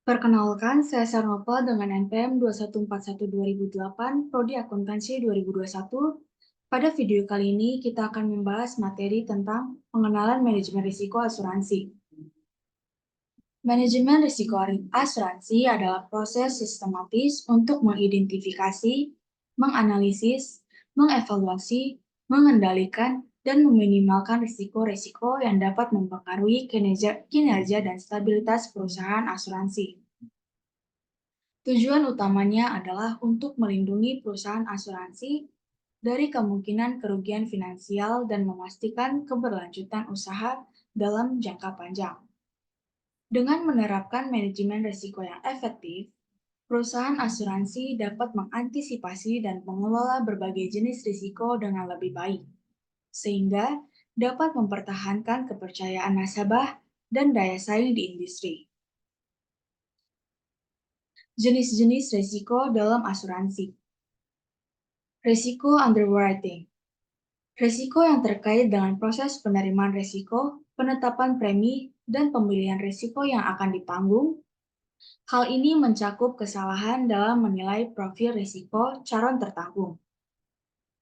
Perkenalkan, saya Sarnova dengan NPM 2141208, Prodi Akuntansi 2021. Pada video kali ini, kita akan membahas materi tentang pengenalan manajemen risiko asuransi. Manajemen risiko asuransi adalah proses sistematis untuk mengidentifikasi, menganalisis, mengevaluasi, mengendalikan, dan meminimalkan risiko-risiko yang dapat mempengaruhi kinerja dan stabilitas perusahaan asuransi. Tujuan utamanya adalah untuk melindungi perusahaan asuransi dari kemungkinan kerugian finansial dan memastikan keberlanjutan usaha dalam jangka panjang. Dengan menerapkan manajemen risiko yang efektif, perusahaan asuransi dapat mengantisipasi dan mengelola berbagai jenis risiko dengan lebih baik, sehingga dapat mempertahankan kepercayaan nasabah dan daya saing di industri. Jenis-jenis risiko dalam asuransi. Risiko underwriting. Risiko yang terkait dengan proses penerimaan risiko, penetapan premi, dan pemilihan risiko yang akan ditanggung. Hal ini mencakup kesalahan dalam menilai profil risiko calon tertanggung,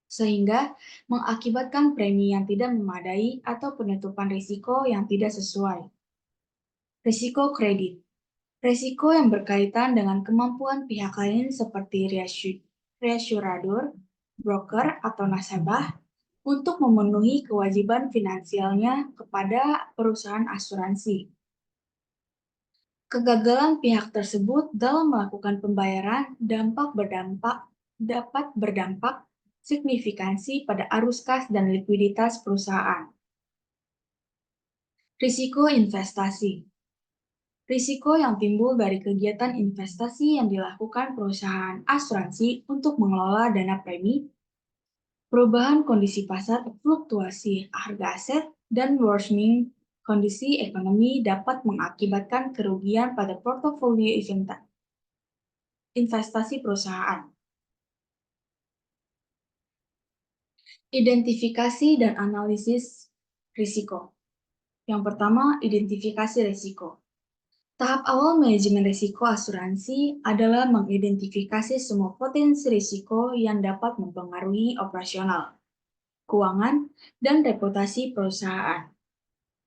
sehingga mengakibatkan premi yang tidak memadai atau penutupan risiko yang tidak sesuai. Risiko kredit. Risiko yang berkaitan dengan kemampuan pihak lain seperti reassurador, broker, atau nasabah untuk memenuhi kewajiban finansialnya kepada perusahaan asuransi. Kegagalan pihak tersebut dalam melakukan pembayaran dapat berdampak signifikansi pada arus kas dan likuiditas perusahaan. Risiko investasi. Risiko yang timbul dari kegiatan investasi yang dilakukan perusahaan asuransi untuk mengelola dana premi, perubahan kondisi pasar, fluktuasi harga aset, dan worsening kondisi ekonomi dapat mengakibatkan kerugian pada portofolio investasi perusahaan. Identifikasi dan analisis risiko. Yang pertama, identifikasi risiko. Tahap awal manajemen risiko asuransi adalah mengidentifikasi semua potensi risiko yang dapat mempengaruhi operasional, keuangan, dan reputasi perusahaan.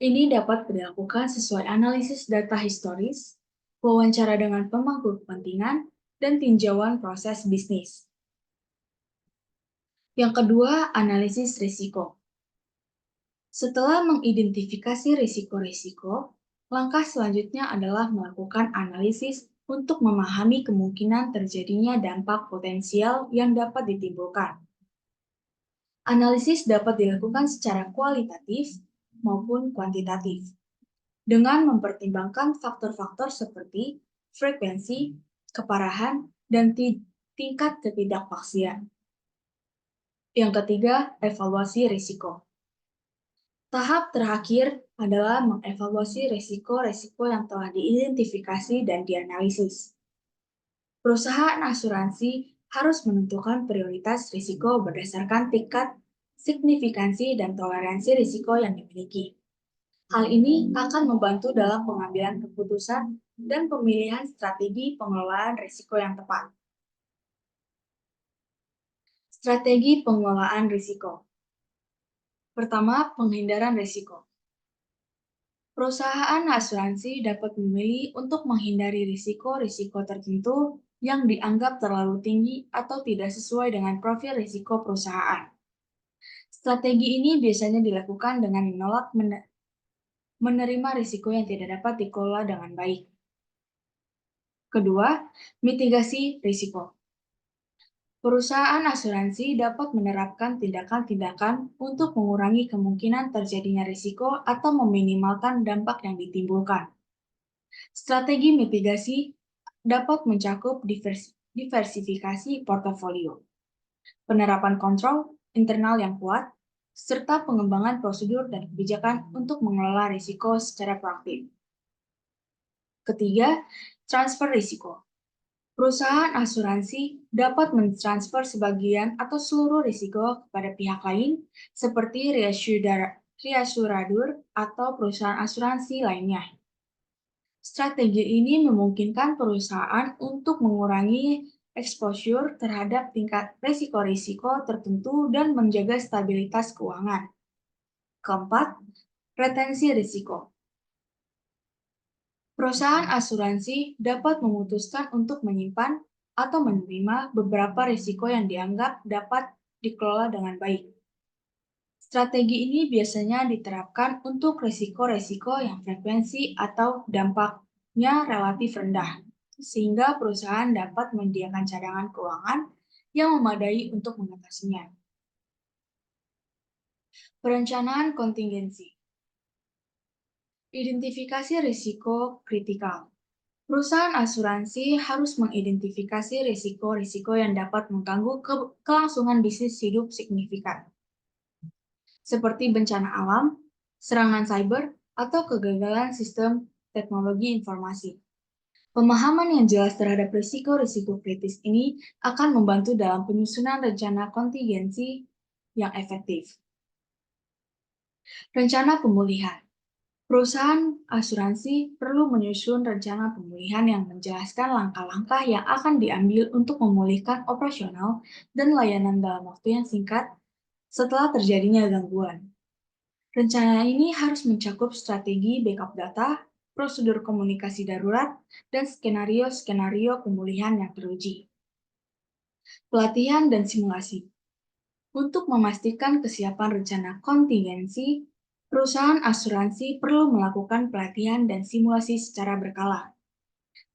Ini dapat dilakukan sesuai analisis data historis, wawancara dengan pemangku kepentingan, dan tinjauan proses bisnis. Yang kedua, analisis risiko. Setelah mengidentifikasi risiko-risiko, langkah selanjutnya adalah melakukan analisis untuk memahami kemungkinan terjadinya dampak potensial yang dapat ditimbulkan. Analisis dapat dilakukan secara kualitatif maupun kuantitatif, dengan mempertimbangkan faktor-faktor seperti frekuensi, keparahan, dan tingkat ketidakpastian. Yang ketiga, evaluasi risiko. Tahap terakhir adalah mengevaluasi risiko-risiko yang telah diidentifikasi dan dianalisis. Perusahaan asuransi harus menentukan prioritas risiko berdasarkan tingkat signifikansi dan toleransi risiko yang dimiliki. Hal ini akan membantu dalam pengambilan keputusan dan pemilihan strategi pengelolaan risiko yang tepat. Strategi pengelolaan risiko. Pertama, penghindaran risiko. Perusahaan asuransi dapat memilih untuk menghindari risiko-risiko tertentu yang dianggap terlalu tinggi atau tidak sesuai dengan profil risiko perusahaan. Strategi ini biasanya dilakukan dengan menolak menerima risiko yang tidak dapat dikelola dengan baik. Kedua, mitigasi risiko. Perusahaan asuransi dapat menerapkan tindakan-tindakan untuk mengurangi kemungkinan terjadinya risiko atau meminimalkan dampak yang ditimbulkan. Strategi mitigasi dapat mencakup diversifikasi portofolio, penerapan kontrol internal yang kuat, serta pengembangan prosedur dan kebijakan untuk mengelola risiko secara proaktif. Ketiga, transfer risiko. Perusahaan asuransi dapat mentransfer sebagian atau seluruh risiko kepada pihak lain seperti reassurador atau perusahaan asuransi lainnya. Strategi ini memungkinkan perusahaan untuk mengurangi exposure terhadap tingkat risiko-risiko tertentu dan menjaga stabilitas keuangan. Keempat, retensi risiko. Perusahaan asuransi dapat memutuskan untuk menyimpan atau menerima beberapa risiko yang dianggap dapat dikelola dengan baik. Strategi ini biasanya diterapkan untuk risiko-risiko yang frekuensi atau dampaknya relatif rendah, sehingga perusahaan dapat menyediakan cadangan keuangan yang memadai untuk mengatasinya. Perencanaan kontingensi. Identifikasi risiko kritikal. Perusahaan asuransi harus mengidentifikasi risiko-risiko yang dapat mengganggu kelangsungan bisnis hidup signifikan, seperti bencana alam, serangan cyber, atau kegagalan sistem teknologi informasi. Pemahaman yang jelas terhadap risiko-risiko kritis ini akan membantu dalam penyusunan rencana kontingensi yang efektif. Rencana pemulihan. Perusahaan asuransi perlu menyusun rencana pemulihan yang menjelaskan langkah-langkah yang akan diambil untuk memulihkan operasional dan layanan dalam waktu yang singkat setelah terjadinya gangguan. Rencana ini harus mencakup strategi backup data, prosedur komunikasi darurat, dan skenario-skenario pemulihan yang teruji. Pelatihan dan simulasi. Untuk memastikan kesiapan rencana kontingensi, perusahaan asuransi perlu melakukan pelatihan dan simulasi secara berkala.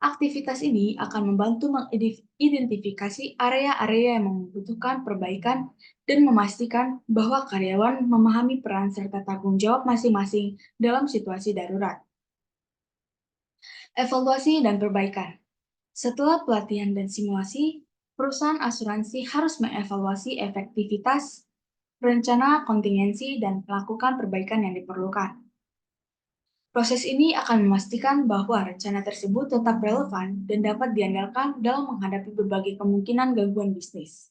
Aktivitas ini akan membantu mengidentifikasi area-area yang membutuhkan perbaikan dan memastikan bahwa karyawan memahami peran serta tanggung jawab masing-masing dalam situasi darurat. Evaluasi dan perbaikan. Setelah pelatihan dan simulasi, perusahaan asuransi harus mengevaluasi efektivitas rencana kontingensi dan melakukan perbaikan yang diperlukan. Proses ini akan memastikan bahwa rencana tersebut tetap relevan dan dapat diandalkan dalam menghadapi berbagai kemungkinan gangguan bisnis.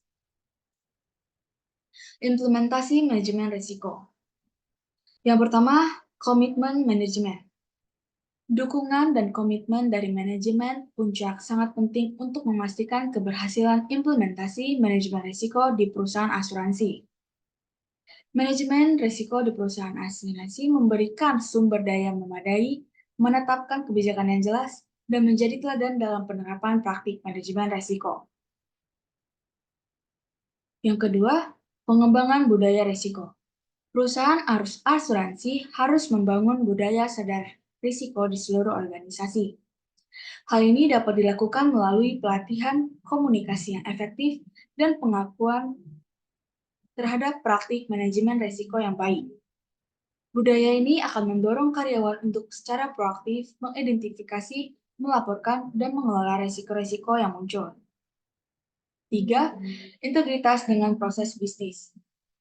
Implementasi manajemen risiko. Yang pertama, komitmen manajemen. Dukungan dan komitmen dari manajemen puncak sangat penting untuk memastikan keberhasilan implementasi manajemen risiko di perusahaan asuransi. Manajemen risiko di perusahaan asuransi memberikan sumber daya memadai, menetapkan kebijakan yang jelas, dan menjadi teladan dalam penerapan praktik manajemen risiko. Yang kedua, pengembangan budaya risiko. Perusahaan asuransi harus membangun budaya sadar risiko di seluruh organisasi. Hal ini dapat dilakukan melalui pelatihan komunikasi yang efektif dan pengakuan terhadap praktik manajemen risiko yang baik. Budaya ini akan mendorong karyawan untuk secara proaktif mengidentifikasi, melaporkan, dan mengelola risiko-risiko yang muncul. 3. Integritas dengan proses bisnis.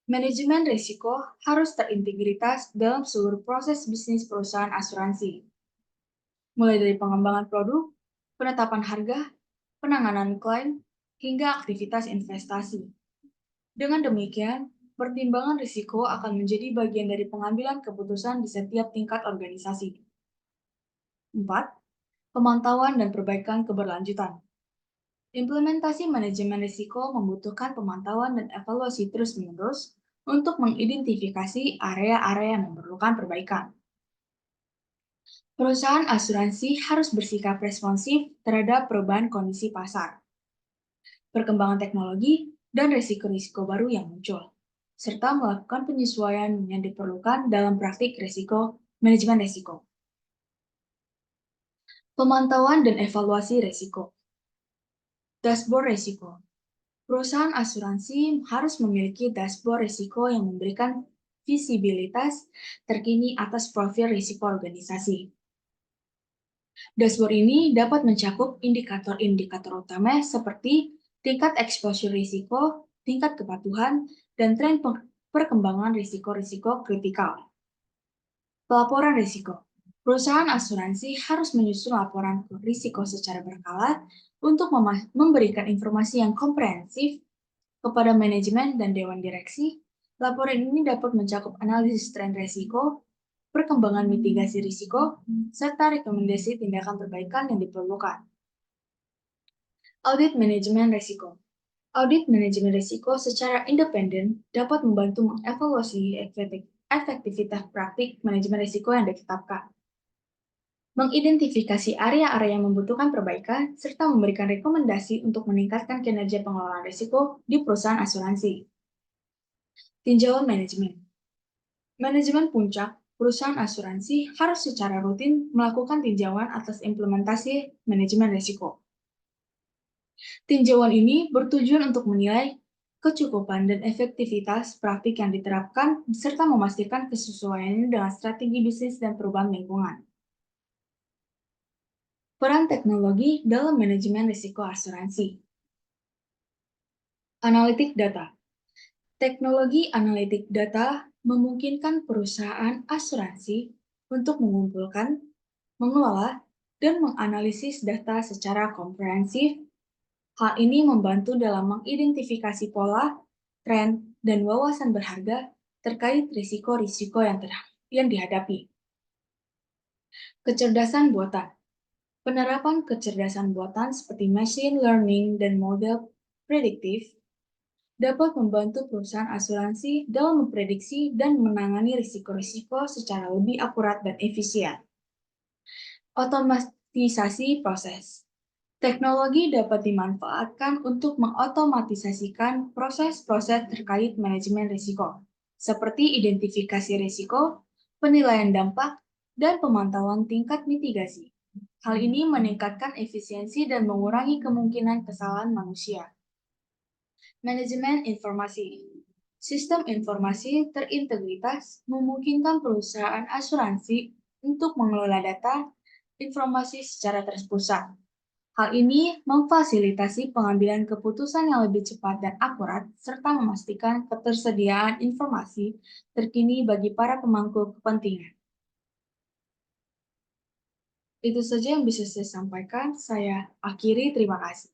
Manajemen risiko harus terintegritas dalam seluruh proses bisnis perusahaan asuransi, mulai dari pengembangan produk, penetapan harga, penanganan klaim, hingga aktivitas investasi. Dengan demikian, pertimbangan risiko akan menjadi bagian dari pengambilan keputusan di setiap tingkat organisasi. 4. Pemantauan dan perbaikan keberlanjutan. Implementasi manajemen risiko membutuhkan pemantauan dan evaluasi terus-menerus untuk mengidentifikasi area-area yang memerlukan perbaikan. Perusahaan asuransi harus bersikap responsif terhadap perubahan kondisi pasar, perkembangan teknologi, dan risiko-risiko baru yang muncul, serta melakukan penyesuaian yang diperlukan dalam praktik manajemen risiko. Pemantauan dan evaluasi risiko. Dashboard risiko. Perusahaan asuransi harus memiliki dashboard risiko yang memberikan visibilitas terkini atas profil risiko organisasi. Dashboard ini dapat mencakup indikator-indikator utama seperti tingkat exposure risiko, tingkat kepatuhan, dan tren perkembangan risiko-risiko kritikal. Pelaporan risiko. Perusahaan asuransi harus menyusun laporan risiko secara berkala untuk memberikan informasi yang komprehensif kepada manajemen dan dewan direksi. Laporan ini dapat mencakup analisis tren risiko, perkembangan mitigasi risiko, serta rekomendasi tindakan perbaikan yang diperlukan. Audit manajemen risiko. Audit manajemen risiko secara independen dapat membantu mengevaluasi efektivitas praktik manajemen risiko yang ditetapkan, mengidentifikasi area-area yang membutuhkan perbaikan, serta memberikan rekomendasi untuk meningkatkan kinerja pengelolaan risiko di perusahaan asuransi. Tinjauan manajemen. Manajemen puncak perusahaan asuransi harus secara rutin melakukan tinjauan atas implementasi manajemen risiko. Tinjauan ini bertujuan untuk menilai kecukupan dan efektivitas praktik yang diterapkan, serta memastikan kesesuaiannya dengan strategi bisnis dan perubahan lingkungan. Peran teknologi dalam manajemen risiko asuransi. Analitik data. Teknologi analitik data memungkinkan perusahaan asuransi untuk mengumpulkan, mengelola, dan menganalisis data secara komprehensif. Hal ini membantu dalam mengidentifikasi pola, tren, dan wawasan berharga terkait risiko-risiko yang dihadapi. Kecerdasan buatan. Penerapan kecerdasan buatan seperti machine learning dan model prediktif dapat membantu perusahaan asuransi dalam memprediksi dan menangani risiko-risiko secara lebih akurat dan efisien. Otomatisasi proses. Teknologi dapat dimanfaatkan untuk mengotomatisasikan proses-proses terkait manajemen risiko, seperti identifikasi risiko, penilaian dampak, dan pemantauan tingkat mitigasi. Hal ini meningkatkan efisiensi dan mengurangi kemungkinan kesalahan manusia. Manajemen informasi. Sistem informasi terintegritas memungkinkan perusahaan asuransi untuk mengelola data informasi secara terpusat. Hal ini memfasilitasi pengambilan keputusan yang lebih cepat dan akurat, serta memastikan ketersediaan informasi terkini bagi para pemangku kepentingan. Itu saja yang bisa saya sampaikan. Saya akhiri, terima kasih.